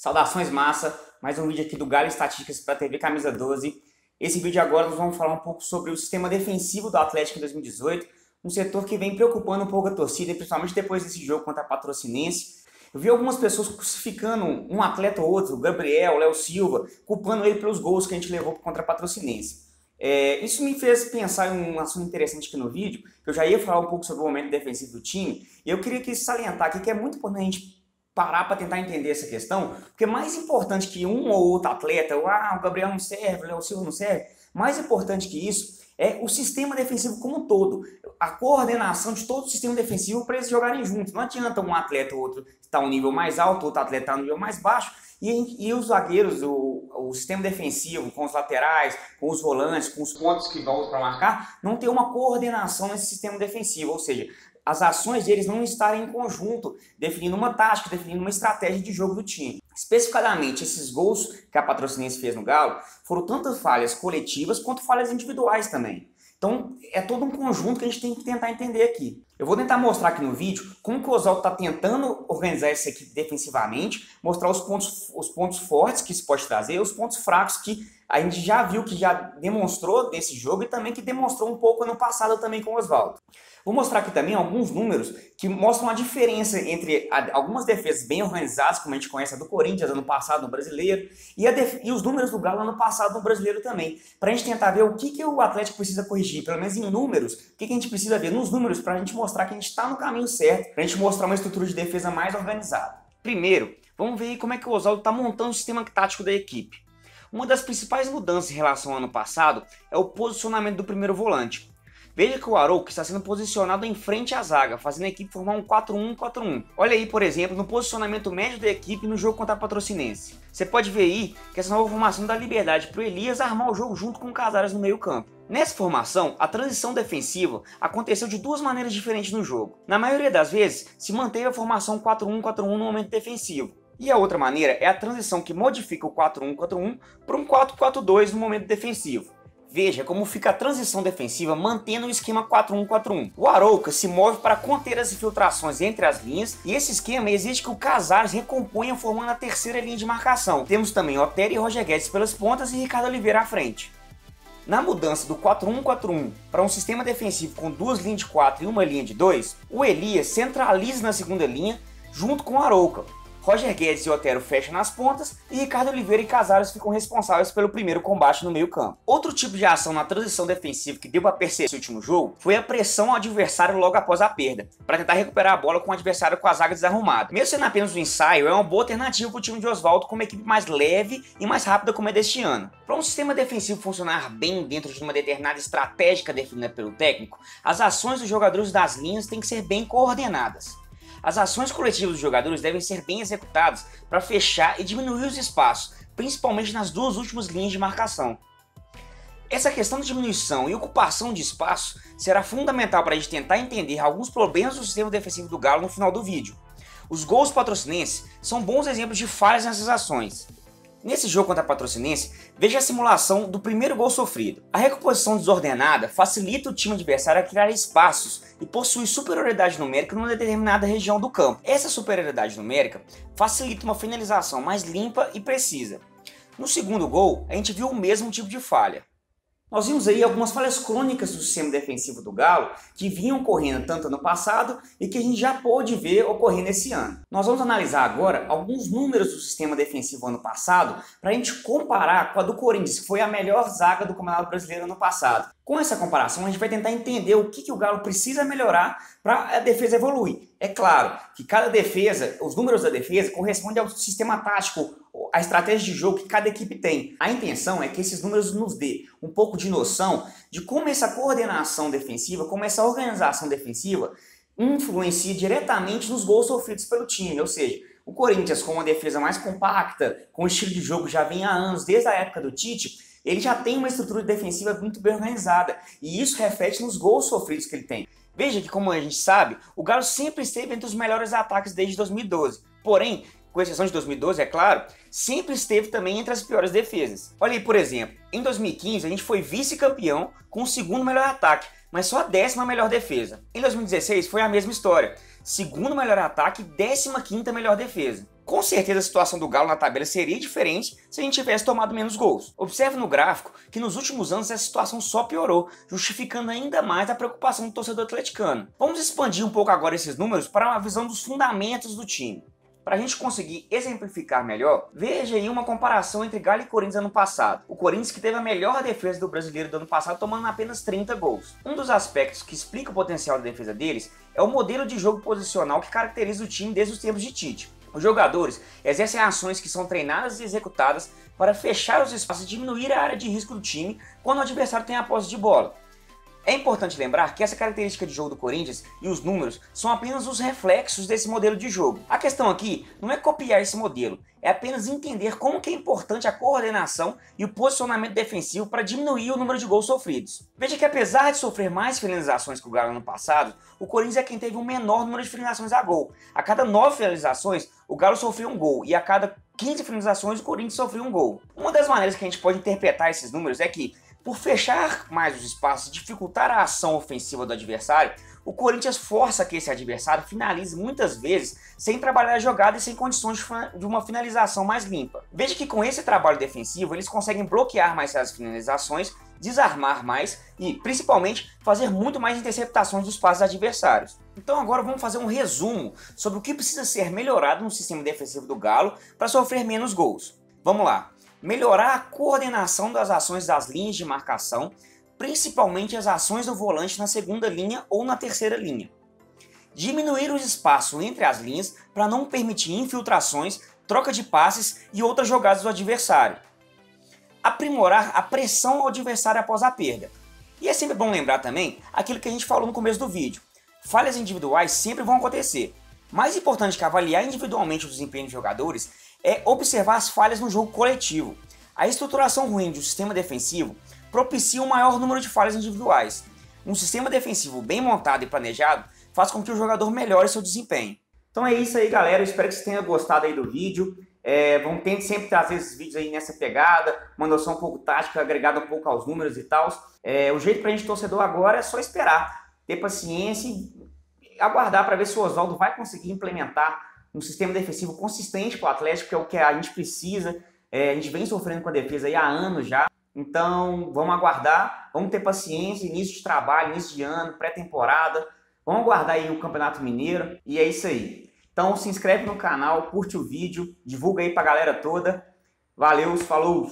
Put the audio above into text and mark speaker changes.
Speaker 1: Saudações massa, mais um vídeo aqui do Galo Estatísticas para a TV Camisa 12. Esse vídeo agora nós vamos falar um pouco sobre o sistema defensivo do Atlético em 2018, um setor que vem preocupando um pouco a torcida, principalmente depois desse jogo contra a Patrocinense. Eu vi algumas pessoas crucificando um atleta ou outro, o Gabriel, o Léo Silva, culpando ele pelos gols que a gente levou contra a Patrocinense. Isso me fez pensar em um assunto interessante aqui no vídeo, que eu já ia falar um pouco sobre o momento defensivo do time, e eu queria aqui salientar aqui que é muito importante a gente parar para tentar entender essa questão, porque mais importante que um ou outro atleta, o Gabriel não serve, o Léo Silva não serve, mais importante que isso é o sistema defensivo como um todo, a coordenação de todo o sistema defensivo para eles jogarem juntos. Não adianta um atleta ou outro estar um nível mais alto, outro atleta estar um nível mais baixo, e os zagueiros, o sistema defensivo, com os laterais, com os volantes, com os pontos que vão para marcar, não ter uma coordenação nesse sistema defensivo, ou seja, as ações deles não estarem em conjunto, definindo uma tática, definindo uma estratégia de jogo do time. Especificadamente, esses gols que a Patrocinense fez no Galo foram tanto falhas coletivas quanto falhas individuais também. Então, é todo um conjunto que a gente tem que tentar entender aqui. Eu vou tentar mostrar aqui no vídeo como que o Oswaldo está tentando organizar essa equipe defensivamente, mostrar os pontos fortes que isso pode trazer, os pontos fracos que a gente já viu, que já demonstrou nesse jogo e também que demonstrou um pouco ano passado também com o Oswaldo. Vou mostrar aqui também alguns números que mostram a diferença entre algumas defesas bem organizadas, como a gente conhece a do Corinthians ano passado no Brasileiro, e os números do Galo ano passado no Brasileiro também, para a gente tentar ver o que o Atlético precisa corrigir, pelo menos em números, o que a gente precisa ver nos números para a gente mostrar que a gente está no caminho certo, para a gente mostrar uma estrutura de defesa mais organizada. Primeiro, vamos ver como é que o Oswaldo está montando o sistema tático da equipe. Uma das principais mudanças em relação ao ano passado é o posicionamento do primeiro volante. Veja que o Arouca está sendo posicionado em frente à zaga, fazendo a equipe formar um 4-1-4-1. Olha aí, por exemplo, no posicionamento médio da equipe no jogo contra a Patrocinense. Você pode ver aí que essa nova formação dá liberdade para o Elias armar o jogo junto com o Casares no meio campo. Nessa formação, a transição defensiva aconteceu de duas maneiras diferentes no jogo. Na maioria das vezes, se manteve a formação 4-1-4-1 no momento defensivo. E a outra maneira é a transição que modifica o 4-1-4-1 para um 4-4-2 no momento defensivo. Veja como fica a transição defensiva mantendo o esquema 4-1-4-1. O Arouca se move para conter as infiltrações entre as linhas e esse esquema exige que o Casares recomponha formando a terceira linha de marcação. Temos também Otero e Roger Guedes pelas pontas e Ricardo Oliveira à frente. Na mudança do 4-1-4-1 para um sistema defensivo com duas linhas de 4 e uma linha de 2, o Elias centraliza na segunda linha junto com o Arouca. Roger Guedes e Otero fecham nas pontas e Ricardo Oliveira e Casares ficam responsáveis pelo primeiro combate no meio campo. Outro tipo de ação na transição defensiva que deu para perceber nesse último jogo foi a pressão ao adversário logo após a perda, para tentar recuperar a bola com o adversário com a zaga desarrumada. Mesmo sendo apenas um ensaio, é uma boa alternativa para o time de Oswaldo com uma equipe mais leve e mais rápida como é deste ano. Para um sistema defensivo funcionar bem dentro de uma determinada estratégia definida pelo técnico, as ações dos jogadores das linhas têm que ser bem coordenadas. As ações coletivas dos jogadores devem ser bem executadas para fechar e diminuir os espaços, principalmente nas duas últimas linhas de marcação. Essa questão de diminuição e ocupação de espaço será fundamental para a gente tentar entender alguns problemas do sistema defensivo do Galo no final do vídeo. Os gols patrocinenses são bons exemplos de falhas nessas ações. Nesse jogo contra a Patrocinense, veja a simulação do primeiro gol sofrido. A recomposição desordenada facilita o time adversário a criar espaços e possui superioridade numérica numa determinada região do campo. Essa superioridade numérica facilita uma finalização mais limpa e precisa. No segundo gol, a gente viu o mesmo tipo de falha. Nós vimos aí algumas falhas crônicas do sistema defensivo do Galo que vinham ocorrendo tanto no passado e que a gente já pôde ver ocorrendo esse ano. Nós vamos analisar agora alguns números do sistema defensivo ano passado para a gente comparar com a do Corinthians, que foi a melhor zaga do Campeonato Brasileiro ano passado. Com essa comparação, a gente vai tentar entender o que o Galo precisa melhorar para a defesa evoluir. É claro que cada defesa, os números da defesa correspondem ao sistema tático, a estratégia de jogo que cada equipe tem. A intenção é que esses números nos dê um pouco de noção de como essa coordenação defensiva, como essa organização defensiva influencia diretamente nos gols sofridos pelo time. Ou seja, o Corinthians com uma defesa mais compacta, com um estilo de jogo que já vem há anos, desde a época do Tite, ele já tem uma estrutura defensiva muito bem organizada e isso reflete nos gols sofridos que ele tem. Veja que, como a gente sabe, o Galo sempre esteve entre os melhores ataques desde 2012. Porém, com exceção de 2012, é claro, sempre esteve também entre as piores defesas. Olha aí, por exemplo, em 2015 a gente foi vice-campeão com o segundo melhor ataque, mas só a 10ª melhor defesa. Em 2016 foi a mesma história, segundo melhor ataque e 15ª melhor defesa. Com certeza a situação do Galo na tabela seria diferente se a gente tivesse tomado menos gols. Observe no gráfico que nos últimos anos essa situação só piorou, justificando ainda mais a preocupação do torcedor atleticano. Vamos expandir um pouco agora esses números para uma visão dos fundamentos do time. Para a gente conseguir exemplificar melhor, veja aí uma comparação entre Galo e Corinthians ano passado. O Corinthians que teve a melhor defesa do brasileiro do ano passado, tomando apenas 30 gols. Um dos aspectos que explica o potencial da defesa deles é o modelo de jogo posicional que caracteriza o time desde os tempos de Tite. Os jogadores exercem ações que são treinadas e executadas para fechar os espaços e diminuir a área de risco do time quando o adversário tem a posse de bola. É importante lembrar que essa característica de jogo do Corinthians e os números são apenas os reflexos desse modelo de jogo. A questão aqui não é copiar esse modelo, é apenas entender como que é importante a coordenação e o posicionamento defensivo para diminuir o número de gols sofridos. Veja que apesar de sofrer mais finalizações que o Galo no passado, o Corinthians é quem teve o menor número de finalizações a gol. A cada 9 finalizações, o Galo sofreu um gol e a cada 15 finalizações, o Corinthians sofreu um gol. Uma das maneiras que a gente pode interpretar esses números é que, por fechar mais os espaços e dificultar a ação ofensiva do adversário, o Corinthians força que esse adversário finalize muitas vezes sem trabalhar a jogada e sem condições de uma finalização mais limpa. Veja que com esse trabalho defensivo eles conseguem bloquear mais as finalizações, desarmar mais e, principalmente, fazer muito mais interceptações dos passes adversários. Então agora vamos fazer um resumo sobre o que precisa ser melhorado no sistema defensivo do Galo para sofrer menos gols. Vamos lá. Melhorar a coordenação das ações das linhas de marcação, principalmente as ações do volante na segunda linha ou na terceira linha. Diminuir os espaços entre as linhas para não permitir infiltrações, troca de passes e outras jogadas do adversário. Aprimorar a pressão ao adversário após a perda. E é sempre bom lembrar também aquilo que a gente falou no começo do vídeo. Falhas individuais sempre vão acontecer. Mais importante que avaliar individualmente o desempenho dos jogadores é observar as falhas no jogo coletivo. A estruturação ruim de um sistema defensivo propicia um maior número de falhas individuais. Um sistema defensivo bem montado e planejado faz com que o jogador melhore seu desempenho. Então é isso aí, galera. Eu espero que vocês tenham gostado aí do vídeo. Vamos tentar sempre trazer esses vídeos aí nessa pegada, uma noção um pouco tática, agregada um pouco aos números e tal. O jeito pra gente torcedor agora é só esperar, ter paciência e aguardar para ver se o Oswaldo vai conseguir implementar um sistema defensivo consistente para o Atlético, que é o que a gente precisa. A gente vem sofrendo com a defesa aí há anos já. Então vamos aguardar, vamos ter paciência, início de trabalho, início de ano, pré-temporada. Vamos aguardar aí o Campeonato Mineiro e é isso aí. Então se inscreve no canal, curte o vídeo, divulga aí pra galera toda. Valeu, falou!